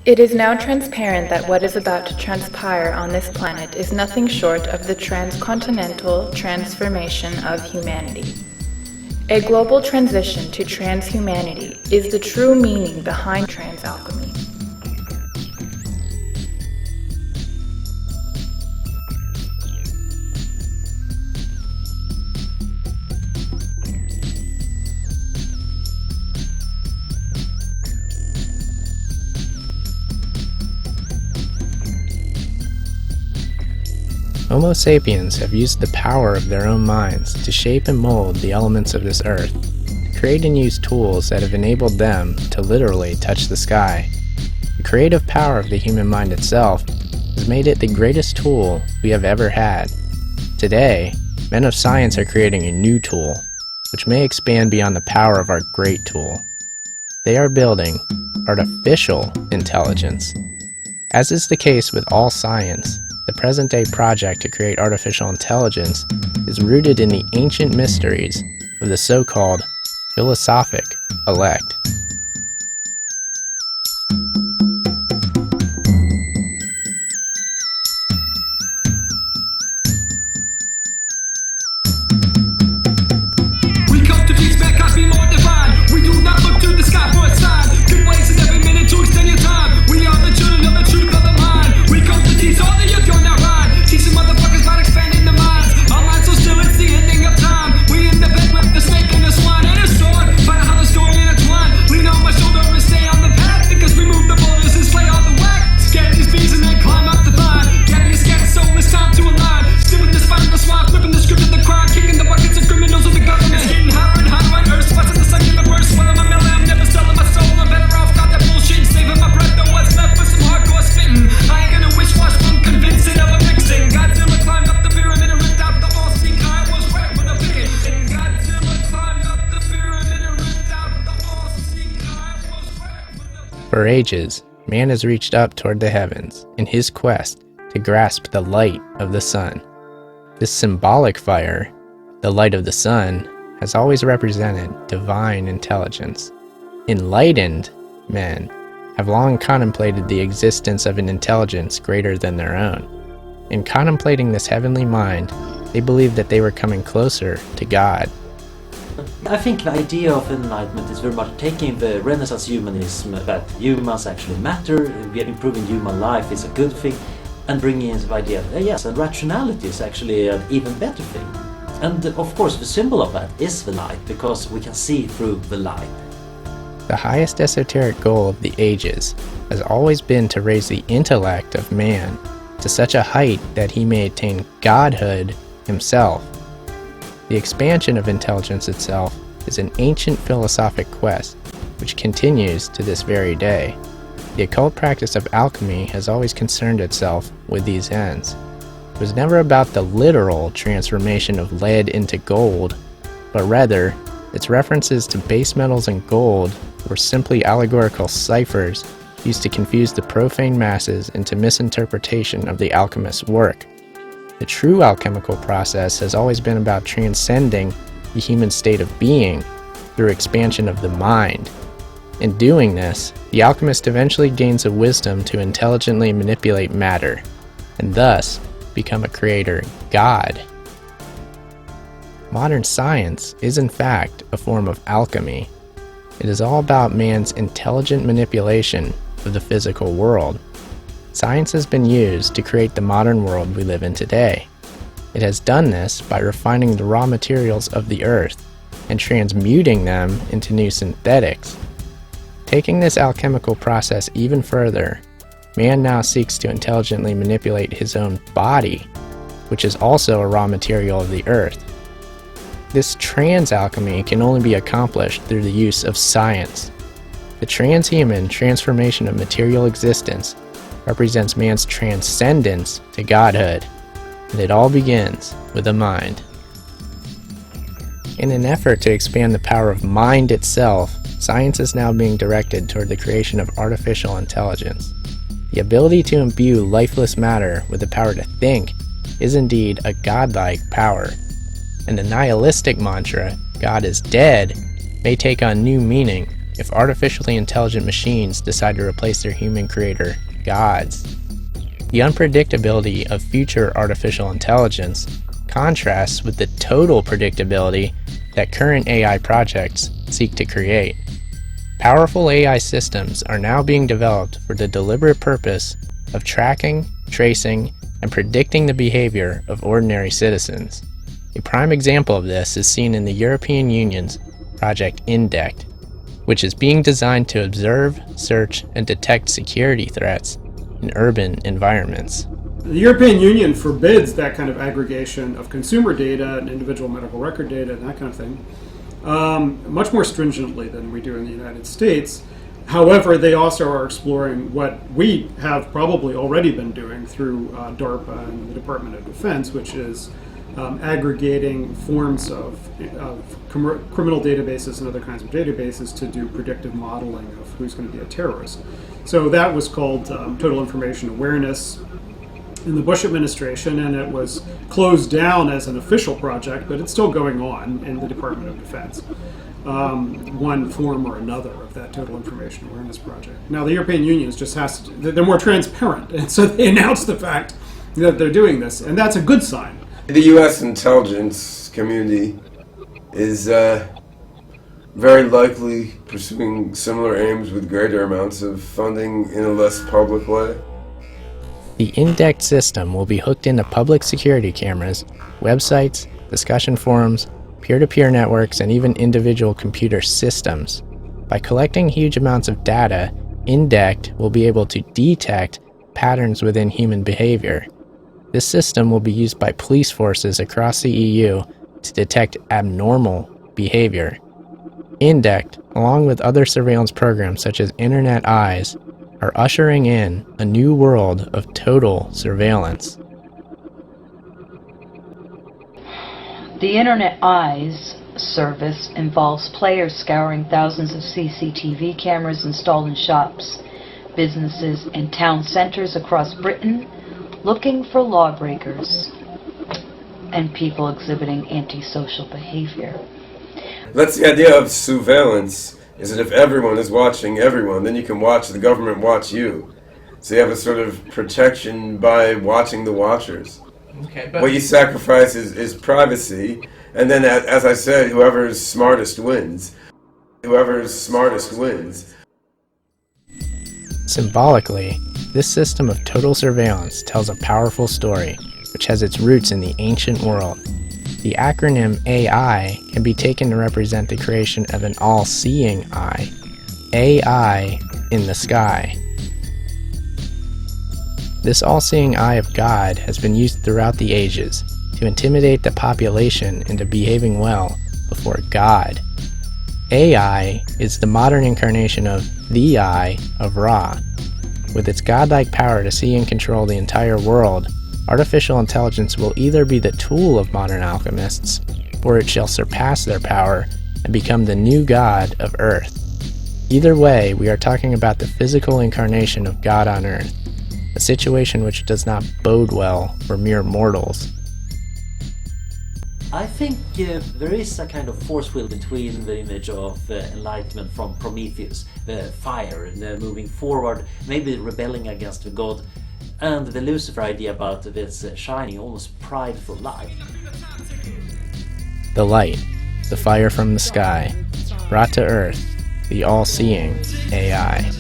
It is now transparent that what is about to transpire on this planet is nothing short of the transcontinental transformation of humanity. A global transition to transhumanity is the true meaning behind transalchemy. Homo sapiens have used the power of their own minds to shape and mold the elements of this earth, create and use tools that have enabled them to literally touch the sky. The creative power of the human mind itself has made it the greatest tool we have ever had. Today, men of science are creating a new tool, which may expand beyond the power of our great tool. They are building artificial intelligence. As is the case with all science, the present-day project to create artificial intelligence is rooted in the ancient mysteries of the so-called philosophic elect. We come to peace, man, can't be more divine. We do not look to the sky for a sign. Good ways in every minute to extend your time. We are the children of the truth of the mind. We come to teach all the youth you're not right. Teaching motherfuckers about expanding the minds. Our minds so still, it's the ending of time. We in the bed with the snake and the swine and a sword. Find out how the story intertwine. Lean on my shoulder and stay on the path. Because we move the boulders and slay all the whack. Scared these bees and then climb up the vine. Getting scared, so it's time to align. Still with the spine of the swine, flipping the script of the crime. Kicking the buckets of criminals of the government. It's getting hotter and hotter on earth. Spots in the sun, get worse. Swelling my melon, I'm never selling my soul. I'm better off, got that bullshit. Saving my breath, though what's left for some hardcore spitting. I ain't gonna wish wash from convincing of a mixing. Godzilla climbed up the pyramid and ripped out the all-seeing eye. Was right with a wicked. And Godzilla climbed up the pyramid and ripped out the all-seeing eye. Was right with a wicked. For ages, man has reached up toward the heavens in his quest to grasp the light of the sun. This symbolic fire, the light of the sun, has always represented divine intelligence. Enlightened men have long contemplated the existence of an intelligence greater than their own. In contemplating this heavenly mind, they believed that they were coming closer to God. I think the idea of enlightenment is very much taking the Renaissance humanism that humans actually matter, improving human life is a good thing, and bringing in the idea that yes, and rationality is actually an even better thing. And of course the symbol of that is the light, because we can see through the light. The highest esoteric goal of the ages has always been to raise the intellect of man to such a height that he may attain godhood himself. The expansion of intelligence itself is an ancient philosophic quest which continues to this very day. The occult practice of alchemy has always concerned itself with these ends. It was never about the literal transformation of lead into gold, but rather its references to base metals and gold were simply allegorical ciphers used to confuse the profane masses into misinterpretation of the alchemist's work. The true alchemical process has always been about transcending the human state of being through expansion of the mind. In doing this, the alchemist eventually gains the wisdom to intelligently manipulate matter, and thus become a creator god. Modern science is in fact a form of alchemy. It is all about man's intelligent manipulation of the physical world. Science has been used to create the modern world we live in today. It has done this by refining the raw materials of the earth and transmuting them into new synthetics. Taking this alchemical process even further, man now seeks to intelligently manipulate his own body, which is also a raw material of the earth. This trans-alchemy can only be accomplished through the use of science. The transhuman transformation of material existence represents man's transcendence to godhood, and it all begins with the mind. In an effort to expand the power of mind itself, science is now being directed toward the creation of artificial intelligence. The ability to imbue lifeless matter with the power to think is indeed a godlike power, and the nihilistic mantra, "God is dead," may take on new meaning if artificially intelligent machines decide to replace their human creator, gods. The unpredictability of future artificial intelligence contrasts with the total predictability that current AI projects seek to create. Powerful AI systems are now being developed for the deliberate purpose of tracking, tracing, and predicting the behavior of ordinary citizens. A prime example of this is seen in the European Union's Project INDECT, which is being designed to observe, search, and detect security threats in urban environments. The European Union forbids that kind of aggregation of consumer data and individual medical record data and that kind of thing much more stringently than we do in the United States. However, they also are exploring what we have probably already been doing through DARPA and the Department of Defense, which is aggregating forms of criminal databases and other kinds of databases to do predictive modeling of who's going to be a terrorist. So that was called Total Information Awareness in the Bush administration, and it was closed down as an official project, but it's still going on in the Department of Defense. One form or another of that Total Information Awareness project. Now, the European Union just has to, they're more transparent, and so they announced the fact that they're doing this, and that's a good sign. The U.S. intelligence community is very likely pursuing similar aims with greater amounts of funding in a less public way. The INDECT system will be hooked into public security cameras, websites, discussion forums, peer-to-peer networks, and even individual computer systems. By collecting huge amounts of data, INDECT will be able to detect patterns within human behavior. This system will be used by police forces across the EU to detect abnormal behavior. INDECT, along with other surveillance programs such as Internet Eyes, are ushering in a new world of total surveillance. The Internet Eyes service involves players scouring thousands of CCTV cameras installed in shops, businesses, and town centers across Britain, looking for lawbreakers and people exhibiting antisocial behavior. That's the idea of surveillance, is that if everyone is watching everyone, then you can watch the government watch you. So you have a sort of protection by watching the watchers. Okay, what you sacrifice is privacy, and then, as I said, whoever's smartest wins. Whoever's smartest wins. Symbolically, this system of total surveillance tells a powerful story, which has its roots in the ancient world. The acronym AI can be taken to represent the creation of an all-seeing eye. AI in the sky. This all-seeing eye of God has been used throughout the ages to intimidate the population into behaving well before God. AI is the modern incarnation of the Eye of Ra. With its godlike power to see and control the entire world, artificial intelligence will either be the tool of modern alchemists, or it shall surpass their power and become the new god of Earth. Either way, we are talking about the physical incarnation of God on Earth, a situation which does not bode well for mere mortals. I think there is a kind of force field between the image of enlightenment from Prometheus, fire, and moving forward, maybe rebelling against the god, and the Lucifer idea about this shining, almost prideful light. The light, the fire from the sky, brought to Earth, the all-seeing AI.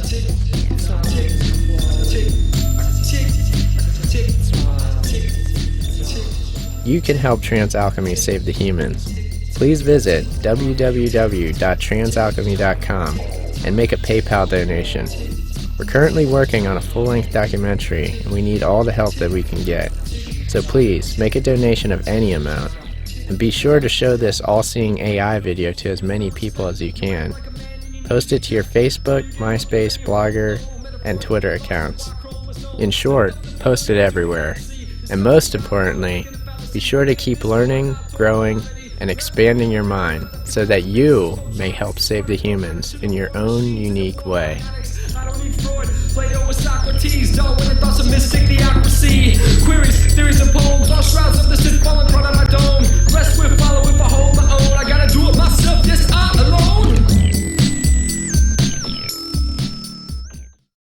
You can help TransAlchemy save the humans. Please visit www.transalchemy.com and make a PayPal donation. We're currently working on a full-length documentary, and we need all the help that we can get. So please, make a donation of any amount, and be sure to show this all-seeing AI video to as many people as you can. Post it to your Facebook, MySpace, Blogger, and Twitter accounts. In short, post it everywhere. And most importantly, be sure to keep learning, growing, and expanding your mind so that you may help save the humans in your own unique way. Plato with Socrates, Darwin and thoughts of mystic theocracy. Queries, theories and poems, all shrouds of the Sith falling front of my dome. Rest with, follow with, a hold my own. I gotta do it myself, yes, I alone.